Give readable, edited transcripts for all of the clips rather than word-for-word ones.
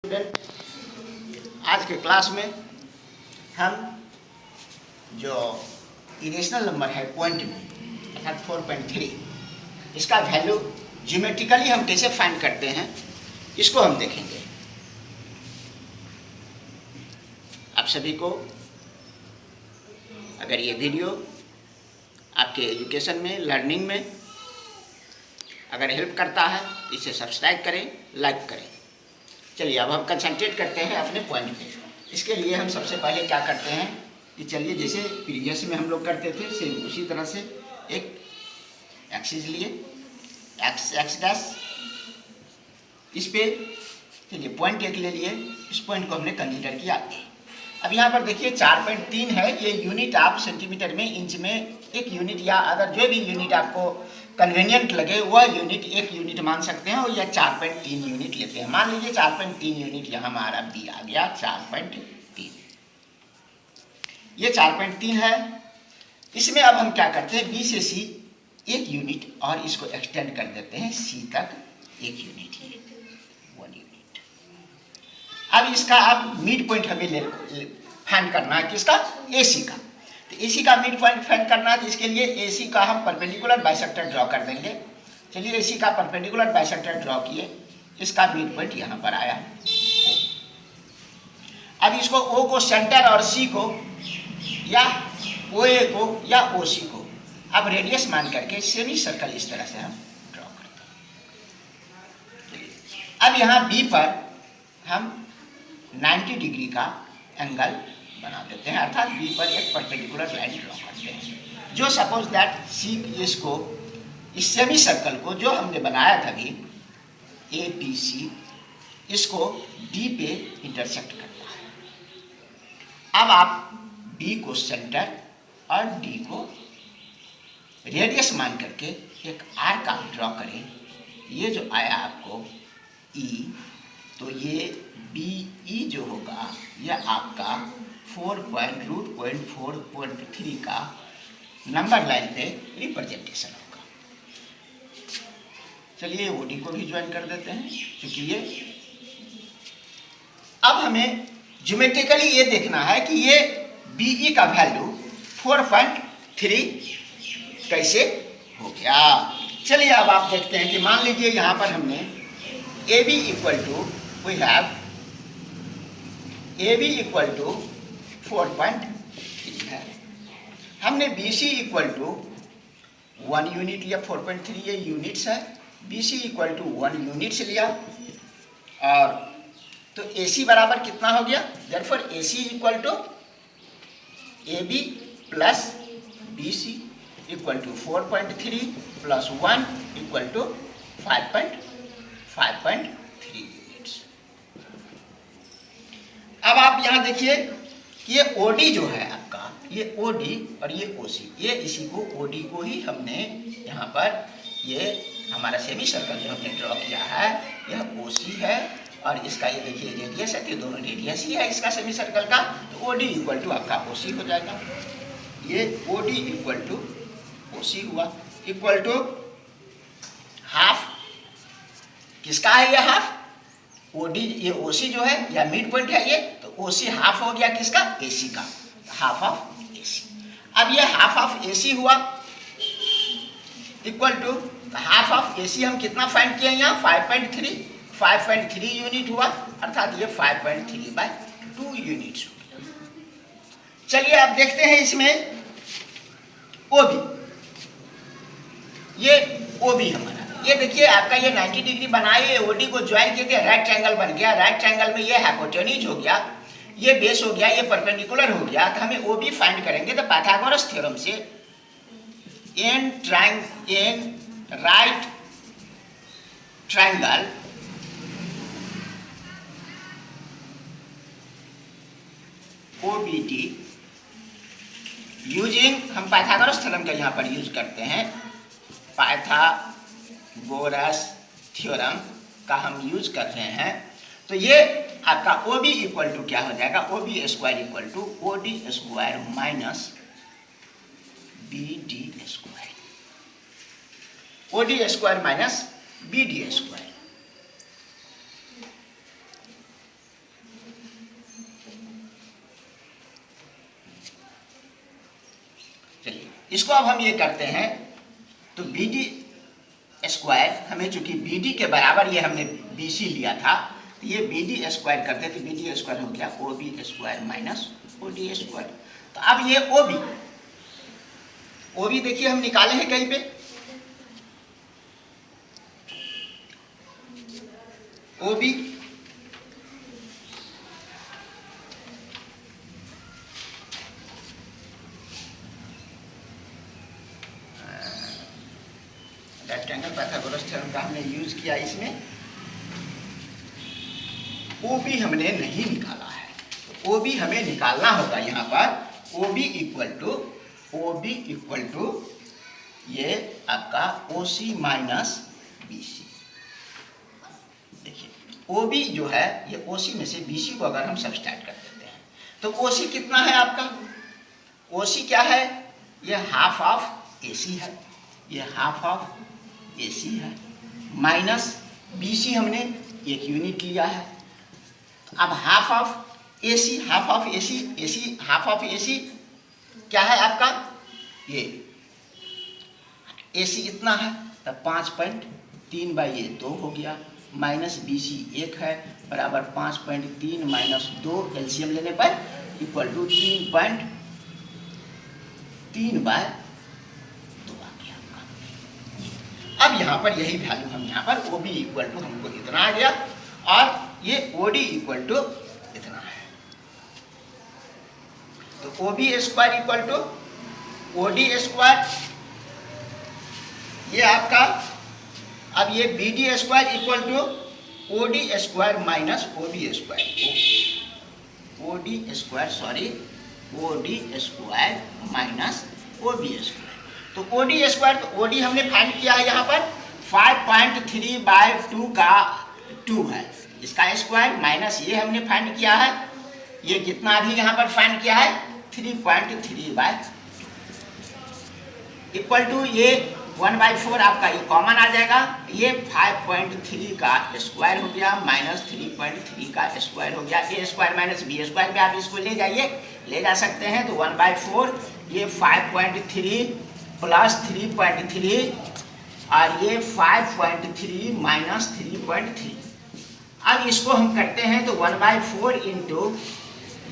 Student, आज के class में हम जो इरेशनल नंबर है पॉइंट में अर्थात 4.3, इसका वैल्यू ज्योमेट्रिकली हम कैसे फाइंड करते हैं इसको हम देखेंगे। आप सभी को अगर ये वीडियो आपके एजुकेशन में, लर्निंग में अगर हेल्प करता है तो इसे सब्सक्राइब करें, लाइक करें। चलिए अब हम कंसंट्रेट करते हैं अपने पॉइंट पे। इसके लिए हम सबसे पहले क्या करते हैं कि चलिए जैसे प्रीवियस में हम लोग करते थे सेम उसी तरह से एक एक्सिस लिए, एक्स डैश, इस पे चलिए पॉइंट एक ले लिए, इस पॉइंट को हमने कंसीडर किया। अब यहाँ पर देखिए 4.3 है, ये यूनिट आप सेंटीमीटर में, इंच में, एक यूनिट या अदर जो भी यूनिट आपको कन्वीनियंट लगे वह यूनिट एक यूनिट मान सकते हैं, और यह 4.3 यूनिट लेते हैं। मान लीजिए 4.3 यूनिट यहाँ हमारा बी आ गया 4.3, ये 4.3 है। इसमें अब हम क्या करते हैं, बी से सी एक यूनिट और इसको एक्सटेंड कर देते हैं सी तक एक यूनिट, ये 1 यूनिट। अब इसका अब मिड पॉइंट हमें फाइंड करना है, किसका, ए सी का। तो एसी का मिड पॉइंट फाइंड करना है, तो इसके लिए एसी का हम परपेंडिकुलर बाइसेक्टर ड्रॉ कर देंगे। चलिए एसी का परपेंडिकुलर बाइसेक्टर ड्रॉ किए, इसका मिड पॉइंट यहाँ पर आया O। अब इसको O को सेंटर और C को या OA को या OC को अब रेडियस मान करके सेमी सर्कल इस तरह से हम ड्रॉ करते हैं। अब यहाँ B पर हम 90 डिग्री का एंगल बना देते हैं, अर्थात बी पर एक परपेंडिकुलर लाइन ड्रॉ करते हैं। जो सपोज दैट सी इसको, इस सेमी सर्कल को जो हमने बनाया था भी ए बी सी, इसको डी पे इंटरसेक्ट करता है। अब आप बी को सेंटर और डी को रेडियस मान करके एक आर्क आप ड्रॉ करें। ये जो आया आपको ई, तो ये बी ई जो होगा यह आपका 4.3 का नंबर लाइन पे रिप्रेजेंटेशन होगा। चलिए ओडी को भी ज्वाइन कर देते हैं, क्योंकि ये अब हमें ज्योमेट्रिकली ये देखना है कि ये बीई का वैल्यू 4.3 कैसे हो गया। चलिए अब आप देखते हैं कि मान लीजिए यहाँ पर हमने A B equal to, we have A B equal to 4.3 है, हमने B C equal to 1 unit लिया, 4.3 ये यूनिट्स है, B C equal to 1 units लिया, और तो ए सी बराबर कितना हो गया, therefore A C equal to A B plus B C equal to 4.3 plus 1 equal to 5.3 units. अब आप यहाँ देखिए ये ओडी जो है आपका, ये ओडी और ये ओसी, ये इसी को ओडी को ही हमने यहाँ पर, ये हमारा सेमी सर्कल जो हमने ड्रॉ किया है यह ओसी है, और इसका ये देखिए रेडियस है, तो दोनों रेडियस ही है इसका सेमी सर्कल का, तो ओडी इक्वल टू आपका ओसी हो जाएगा। ये ओडी इक्वल टू ओसी हुआ, इक्वल टू हाफ, किसका है ये हाफ, ओडी, ये ओसी जो है या मिड पॉइंट है ये, तो ओसी हाफ हो गया किसका, एसी का, हाफ ऑफ एसी। अब ये हाफ ऑफ एसी हुआ equal to half of AC हम कितना फाइंड किए यहाँ 5.3 यूनिट हुआ, अर्थात ये 5.3/2 यूनिट्स हो गया। चलिए अब देखते हैं इसमें ओबी, ये ओबी हमारा, ये देखिए आपका ये 90 डिग्री बनाए, ओडी को ज्वाइन किए थे, राइट ट्रायंगल बन गया, राइट ट्रायंगल में ये हाइपोटेन्यूज हो गया, ये बेस हो गया, ये परपेंडिकुलर हो गया, तो हमें ओबी फाइंड करेंगे। तो पाइथागोरस थ्योरम से an right triangle OBT using, हम पाइथागोरस थ्योरम का यहाँ पर यूज करते हैं, पाइथागोरस थ्योरम का हम यूज कर रहे हैं, तो ये आपका ओ बी इक्वल टू क्या हो जाएगा, O B square equal to O D square minus B D square, O D square minus B D square. इसको अब हम ये करते हैं तो बी डी स्क्वायर, हमें चूंकि बी डी के बराबर ये हमने बी सी लिया था, तो ये बी डी स्क्वायर करते तो बी डी स्क्वायर हो गया O B square minus O D square. तो अब ये ओ बी देखिए हम निकाले हैं कहीं पे, O B rectangle Pythagoras theorem का हमने यूज किया इसमें। ओ बी हमने नहीं निकाला है, तो ओ बी हमें निकालना होगा यहाँ पर। ओ बी इक्वल टू ये आपका ओ सी माइनस बी सी। देखिए ओ बी जो है ये ओ सी में से बी सी को अगर हम सब्सट्रैक्ट कर देते हैं तो ओ सी कितना है आपका, ओ सी क्या है, ये हाफ ऑफ ए सी है, ये हाफ ऑफ ए सी है, माइनस बी सी हमने एक यूनिट लिया है। तो अब half of A C, half of A C, A C half of A C क्या है आपका, ये ए सी इतना है, तब 5.3 बाई ये 2 हो गया, माइनस बी सी 1 है, बराबर 5.3 माइनस 2 एलसीएम लेने पर इक्वल टू 3.3 बाय 2 आ गया आपका। अब यहाँ पर यही वैल्यू हम यहाँ पर ओ बी इक्वल टू हमको इतना आ गया और ये ओ डी इक्वल टू इतना है। तो O B square equal to O D square, ये आपका, अब ये B D square equal to O D square minus O B square, O D square sorry O D square minus O B square. तो O D square, तो O D हमने find किया है यहाँ पर 5.3 बाय 2 का 2 है, इसका स्क्वायर माइनस ये हमने फाइंड किया है, ये कितना भी यहाँ पर फाइंड किया है 3.3 बाय इक्वल टू ये 1/4 आपका ये कॉमन आ जाएगा, ये 5.3 का स्क्वायर हो गया माइनस 3.3 का स्क्वायर हो गया, ए स्क्वायर माइनस बी स्क्वायर पे आप इसको ले जाइए, ले जा सकते हैं। तो 1/4 ये 5.3 प्लस 3.3 और ये 5.3 माइनस 3.3। अब इसको हम करते हैं तो 1/4 इंटू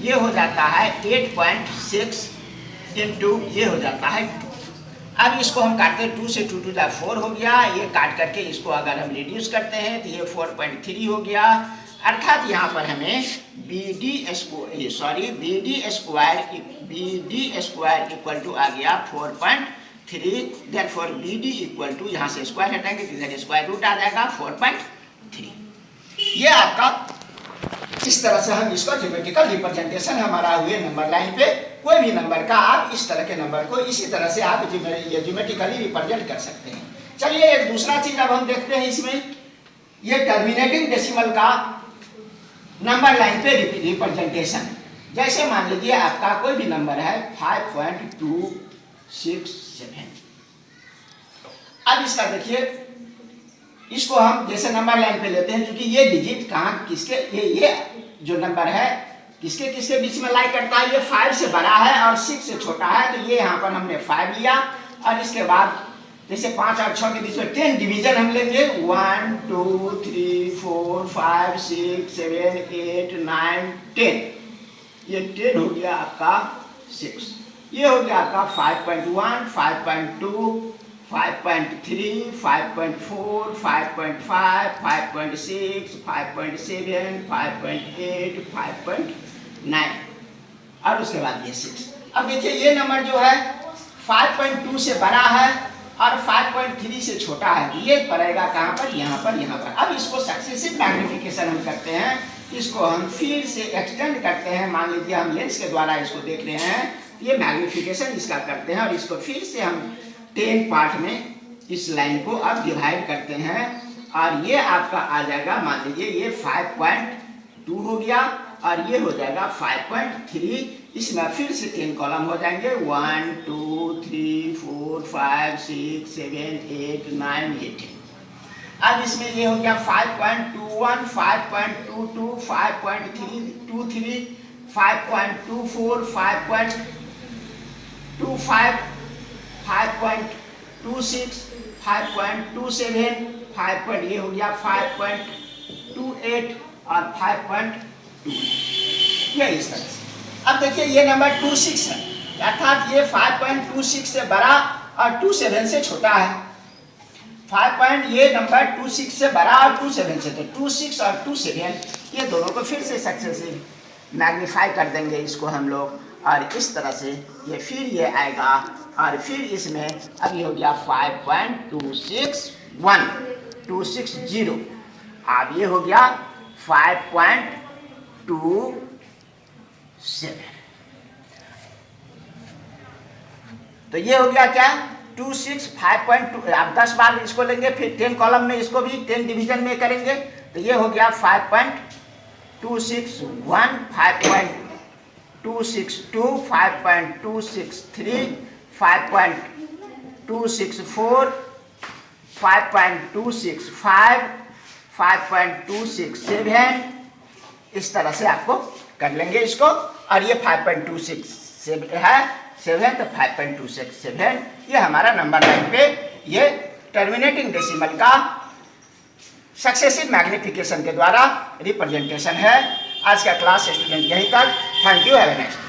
ये हो जाता है 8.6 इंटू ये हो जाता है 2। अब इसको हम काटते हैं, 2 से 2 to 4 हो गया, ये काट करके इसको अगर हम रिड्यूस करते हैं तो ये 4.3 हो गया, अर्थात यहाँ पर हमें B D square equal to आ गया 4.3। Therefore B D equal to, यहाँ से स्क्वायर हटाएंगे तो इधर स्क्वायर रूट आ जाएगा 4.3। ये आपका, इस तरह से हम इसको ज्योमेट्रिकल रिप्रेजेंटेशन हमारा हुए नंबर लाइन पे कोई भी नंबर का आप इस तरह के नंबर को इसी तरह से आप ज्योमेट्रिकली रिप्रेजेंट कर सकते हैं। चलिए एक दूसरा चीज अब हम देखते हैं इसमें, ये टर्मिनेटिंग डेसिमल का नंबर लाइन पे रिप्रेजेंटेशन। जैसे मान लीजिए आपका कोई भी नंबर है 5.267, अब इसका देखिए, इसको हम जैसे नंबर लाइन पे लेते हैं, क्योंकि ये डिजिट कहाँ किसके, ये जो नंबर है किसके किसके बीच में लाई करता है, ये 5 से बड़ा है और 6 से छोटा है, तो ये यहाँ पर हमने 5 लिया और इसके बाद जैसे 5 और 6 के बीच में 10 डिवीजन हम लेंगे, 1 2 3 4 5 6 7 8 9 10, ये 10 हो गया आपका 6, ये हो गया आपका 5.1 5.2 5.3 5.4 5.5 5.6 5.7 5.8 5.9 और उसके बाद ये 6। अब देखिए ये नंबर जो है 5.2 से बड़ा है और 5.3 से छोटा है, ये पड़ेगा कहाँ पर, यहाँ पर, यहाँ पर। अब इसको सक्सेसिव मैग्निफिकेशन हम करते हैं, इसको हम फिर से एक्सटेंड करते हैं, मान लीजिए हम लेंस के द्वारा इसको देख रहे हैं, ये मैग्निफिकेशन इसका करते हैं और इसको फिर से हम 10 पार्ट में इस लाइन को अब डिवाइड करते हैं और ये आपका आ जाएगा, मान लीजिए ये 5.2 हो गया और ये हो जाएगा 5.3, इसमें फिर से 10 कॉलम हो जाएंगे, 1 2 3 4 5 6 7 8 9 ये 10। अब इसमें ये हो गया 5.21 5.22 5.323 5.24 5.25 5.26, 5.27, 5. ये हो गया 5.28 और 5.2, ये इस तरह से। अब देखिए ये नंबर 26 है, अर्थात ये 5.26 से बड़ा और 27 से छोटा है। 5. ये नंबर 26 से बड़ा और 27 से, तो 26 और 27 ये दोनों को फिर से सक्सेसिव मैग्नीफाई कर देंगे इसको हम लोग, और इस तरह से ये फिर ये आएगा, और फिर इसमें अब ये हो गया 5.260, अब ये हो गया 5.27, तो ये हो गया क्या 26, 5.2। आप 10 बार इसको लेंगे, फिर 10 कॉलम में इसको भी 10 डिवीजन में करेंगे, तो ये हो गया 5.261, 5.262, 5.263, 5.264, 5.265, 5.267, इस तरह से आपको कर लेंगे इसको। और ये 5.26 है 7, तो 5.267 ये हमारा नंबर लाइन पे ये टर्मिनेटिंग डेसिमल का सक्सेसिव मैग्निफिकेशन के द्वारा रिप्रेजेंटेशन है। आज का क्लास स्टूडेंट यहीं तक। Thank you, have a next.